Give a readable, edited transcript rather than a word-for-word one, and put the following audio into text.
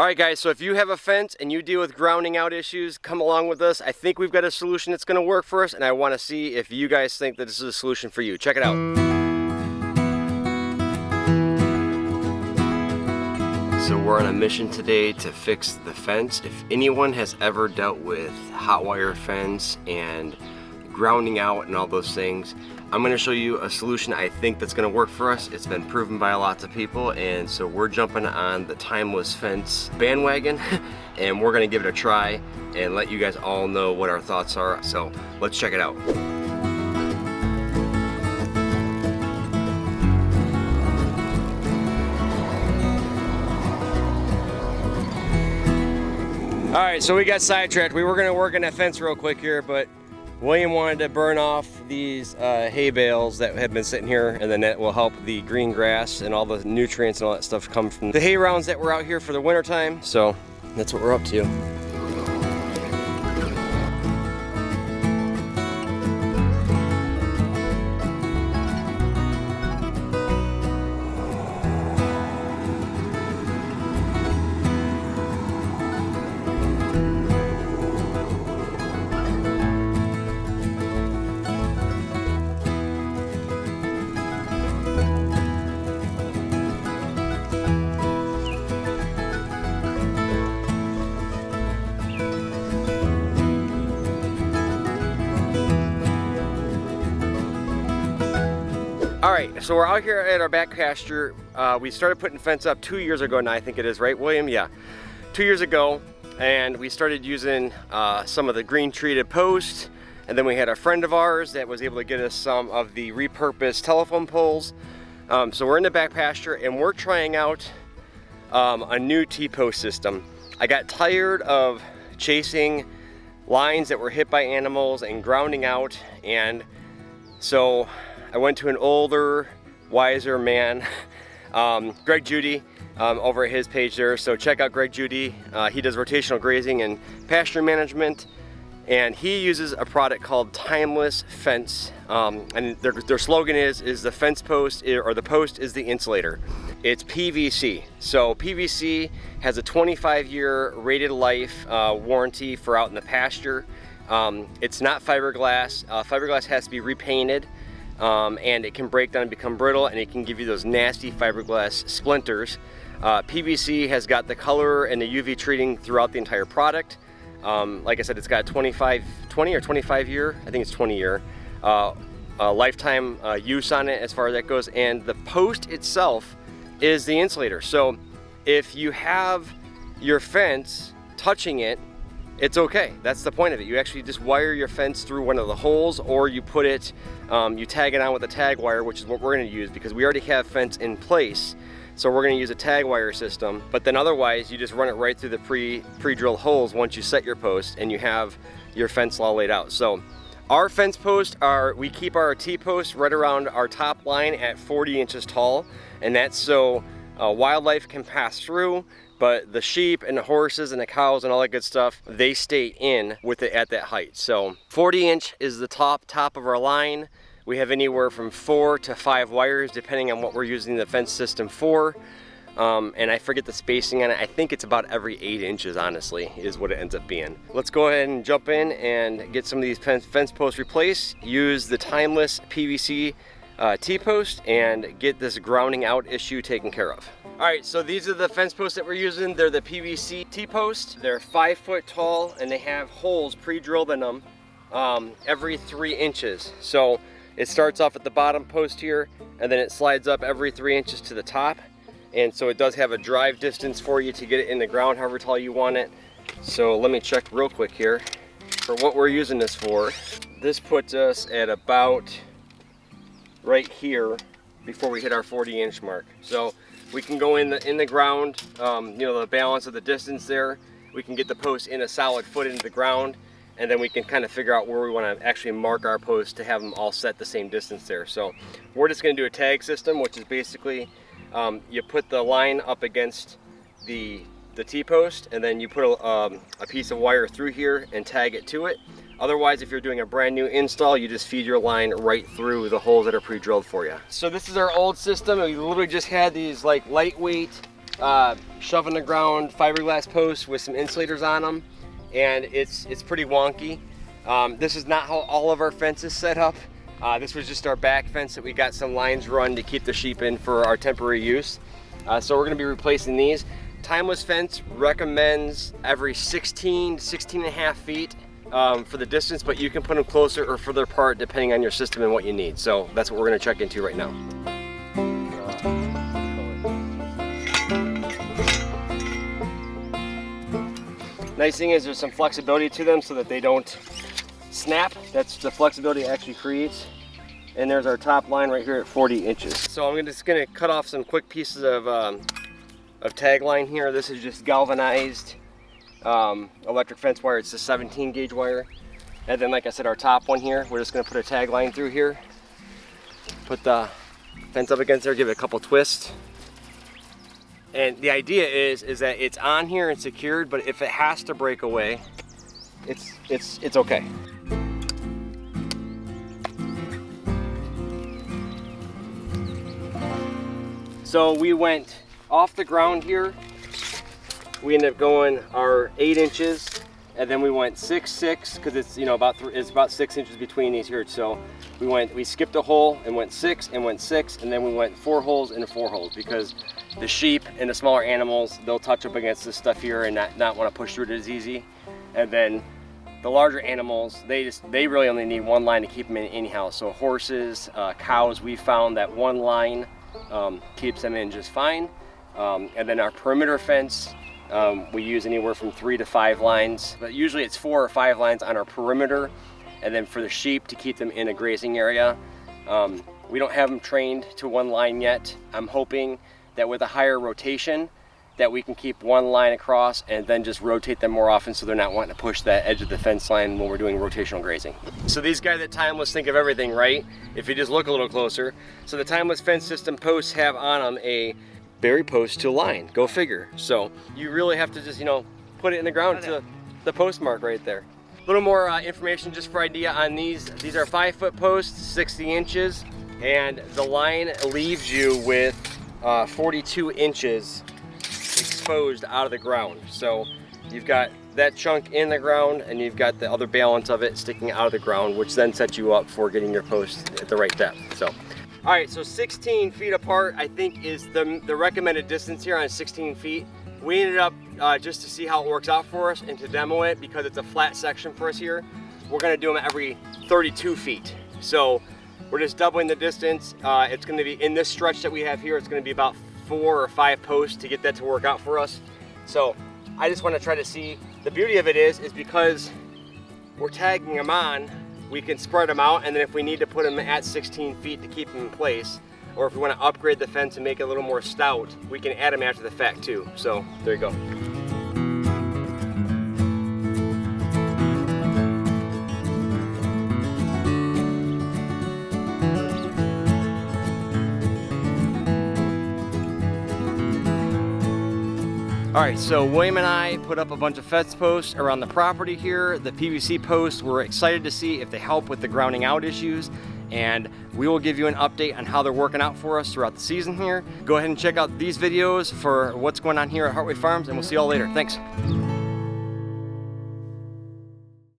All right, guys, so if you have a fence and you deal with grounding out issues, come along with us. I think we've got a solution that's gonna work for us, and I wanna see if you guys think that this is a solution for you. Check it out. So we're on a mission today to fix the fence. If anyone has ever dealt with hot wire fence and grounding out and all those things, I'm going to show you a solution I think that's going to work for us. It's been proven by lots of people, and so we're jumping on the timeless fence bandwagon and we're going to give it a try and let you guys all know what our thoughts are. So let's check it out. All right, so we got sidetracked. We were going to work on that fence real quick here, but William wanted to burn off these hay bales that have been sitting here, and then that will help the green grass and all the nutrients and all that stuff come from the hay rounds that were out here for the winter time. So that's what we're up to. All right, so we're out here at our back pasture. We started putting fence up 2 years ago now, I think it is, right, William? Yeah, 2 years ago, and we started using some of the green treated posts, and then we had a friend of ours that was able to get us some of the repurposed telephone poles. So we're in the back pasture, and we're trying out a new T-post system. I got tired of chasing lines that were hit by animals and grounding out, and so I went to an older, wiser man, Greg Judy, over at his page there. So check out Greg Judy. He does rotational grazing and pasture management, and he uses a product called Timeless Fence. And their slogan is the fence post, or the post is the insulator. It's PVC. So PVC has a 25-year rated life warranty for out in the pasture. It's not fiberglass. Fiberglass has to be repainted. And it can break down and become brittle, and it can give you those nasty fiberglass splinters. PVC has got the color and the UV treating throughout the entire product. Like I said, it's got 20 or 25 year, I think it's 20 year, lifetime use on it as far as that goes. And the post itself is the insulator. So if you have your fence touching it, it's okay. That's the point of it. You actually just wire your fence through one of the holes, or you put it, you tag it on with a tag wire, which is what we're going to use because we already have fence in place. So we're going to use a tag wire system, but then otherwise you just run it right through the pre-drilled holes once you set your post and you have your fence all laid out. So our fence posts we keep our T-posts right around our top line at 40 inches tall, and that's so wildlife can pass through, but the sheep and the horses and the cows and all that good stuff, they stay in with it at that height. So 40-inch is the top of our line. We have anywhere from 4 to 5 wires depending on what we're using the fence system for. And I forget the spacing on it. I think it's about every 8 inches, honestly, is what it ends up being. Let's go ahead and jump in and get some of these fence posts replaced. Use the Timeless PVC T-post and get this grounding out issue taken care of. All right, so these are the fence posts that we're using. They're the PVC T-post. They're 5 foot tall, and they have holes pre-drilled in them every 3 inches. So it starts off at the bottom post here, and then it slides up every 3 inches to the top. And so it does have a drive distance for you to get it in the ground however tall you want it. So let me check real quick here for what we're using this for. This puts us at about right here before we hit our 40-inch mark. So we can go in the ground, you know, the balance of the distance there. We can get the post in a solid foot into the ground, and then we can kind of figure out where we want to actually mark our posts to have them all set the same distance there. So we're just going to do a tag system, which is basically you put the line up against the T-post, and then you put a piece of wire through here and tag it to it. Otherwise, if you're doing a brand new install, you just feed your line right through the holes that are pre-drilled for you. So this is our old system. We literally just had these like lightweight shove in the ground fiberglass posts with some insulators on them, and it's pretty wonky. This is not how all of our fence is set up. This was just our back fence that we got some lines run to keep the sheep in for our temporary use. So we're going to be replacing these. Timeless Fence recommends every 16 and a half feet for the distance, but you can put them closer or further apart depending on your system and what you need. So that's what we're going to check into right now. Nice thing is there's some flexibility to them so that they don't snap. That's the flexibility it actually creates. And there's our top line right here at 40 inches. So I'm just gonna cut off some quick pieces of tag line here. This is just galvanized electric fence wire. It's a 17 gauge wire. And then, like I said, our top one here, we're just gonna put a tag line through here. Put the fence up against there, give it a couple twists. And the idea is that it's on here and secured, but if it has to break away, it's okay. So we went off the ground here. We ended up going our 8 inches, and then we went 6 because it's it's about 6 inches between these here. So we skipped a hole and went 6 and went 6, and then we went 4 holes and 4 holes because the sheep and the smaller animals, they'll touch up against this stuff here and not want to push through it as easy. And then the larger animals, they really only need one line to keep them in anyhow. So horses, cows, we found that one line keeps them in just fine. And then our perimeter fence, we use anywhere from 3 to 5 lines, but usually it's 4 or 5 lines on our perimeter. And then for the sheep to keep them in a grazing area, we don't have them trained to one line yet. I'm hoping that with a higher rotation that we can keep one line across and then just rotate them more often so they're not wanting to push that edge of the fence line when we're doing rotational grazing. So these guys at Timeless think of everything, right? If you just look a little closer. So the Timeless fence system posts have on them a berry post to line, go figure. So you really have to just, put it in the ground to the post mark right there. A little more information just for idea on these. These are 5-foot posts, 60 inches, and the line leaves you with 42 inches exposed out of the ground. So you've got that chunk in the ground and you've got the other balance of it sticking out of the ground, which then sets you up for getting your post at the right depth. So, all right, so 16 feet apart, I think is the recommended distance here on 16 feet. We ended up, just to see how it works out for us and to demo it, because it's a flat section for us here, we're gonna do them every 32 feet. So we're just doubling the distance. It's gonna be in this stretch that we have here, it's gonna be about 4 or 5 posts to get that to work out for us. So I just want to try to see, the beauty of it is because we're tagging them on, we can spread them out, and then if we need to put them at 16 feet to keep them in place, or if we want to upgrade the fence and make it a little more stout, we can add them after the fact too. So there you go. All right, so William and I put up a bunch of fence posts around the property here. The PVC posts, we're excited to see if they help with the grounding out issues, and we will give you an update on how they're working out for us throughout the season here. Go ahead and check out these videos for what's going on here at Heartway Farms, and we'll see you all later. Thanks.